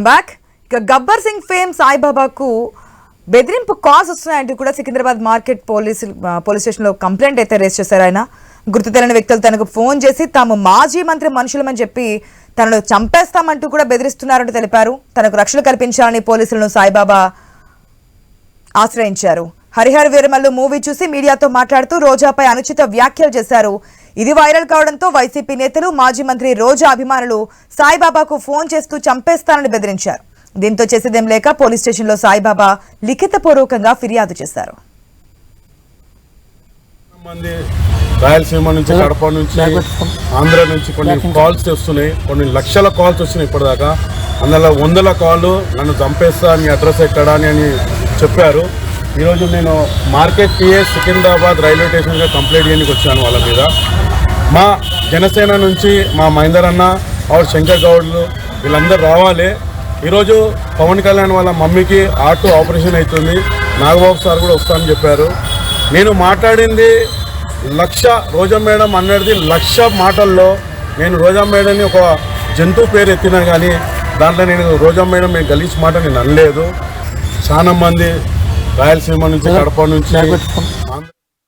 Back ఇక Gabbar Singh fame సాయిబాబాకు బెదిరింపు calls వస్తున్నాయంటూ కూడా సికింద్రాబాద్ మార్కెట్ పోలీస్ స్టేషన్లో కంప్లైంట్ అయితే రేస్ చేశారు. ఆయన గుర్తు తెలియని వ్యక్తులు తనకు ఫోన్ చేసి తాము మాజీ మంత్రి మనుషులమని చెప్పి తనను చంపేస్తామంటూ కూడా బెదిరిస్తున్నారంటూ తెలిపారు. తనకు రక్షణ కల్పించాలని పోలీసులను సాయిబాబా ఆశ్రయించారు. హరిహర వీరమల్లు మూవీ చూసి మీడియాతో మాట్లాడుతూ రోజాపై అనుచిత వ్యాఖ్యలు చేశారు. ఇది వైరల్ కావడంతో వైసీపీ నేతలు మాజీ మంత్రి రోజా అభిమానులు సాయిబాబాకు ఫోన్ చేస్తూ చంపేస్తానని బెదిరించారు. దీంతో చేసేదేం లేక పోలీస్ స్టేషన్లో సాయిబాబా లిఖితపూర్వకంగా ఫిర్యాదు చేశారు. రాయలసీమ నుంచి, కడప నుంచి, ఆంధ్ర నుంచి కొన్ని కాల్స్ వస్తున్నాయి. కొన్ని లక్షల కాల్స్ వస్తున్నాయి ఇప్పటిదాకా. అందులో వందల కాళ్ళు నన్ను చంపేస్తా, నీ అడ్రస్ ఎక్కడా అని చెప్పారు. ఈరోజు నేను మార్కెట్ పిఏ సికింద్రాబాద్ రైల్వే స్టేషన్గా కంప్లైంట్ చేయడానికి వచ్చాను. వాళ్ళ మీద మా జనసేన నుంచి మా మహేందర్ అన్న ఆవిడ శంకర్ గౌడ్లు వీళ్ళందరూ రావాలి. ఈరోజు పవన్ కళ్యాణ్ వాళ్ళ మమ్మీకి ఆటో ఆపరేషన్ అవుతుంది. నాగబాబు సార్ కూడా వస్తానని చెప్పారు. నేను మాట్లాడింది రోజా మేడం అన్నది లక్ష మాటల్లో నేను రోజా మేడంని ఒక జంతువు పేరు ఎత్తినా కానీ దాంట్లో నేను రోజా మేడం నేను గలీజ్ మాట నేను అనలేదు. చాలా మంది రాయలసీమ నుంచి, కడప నుంచి,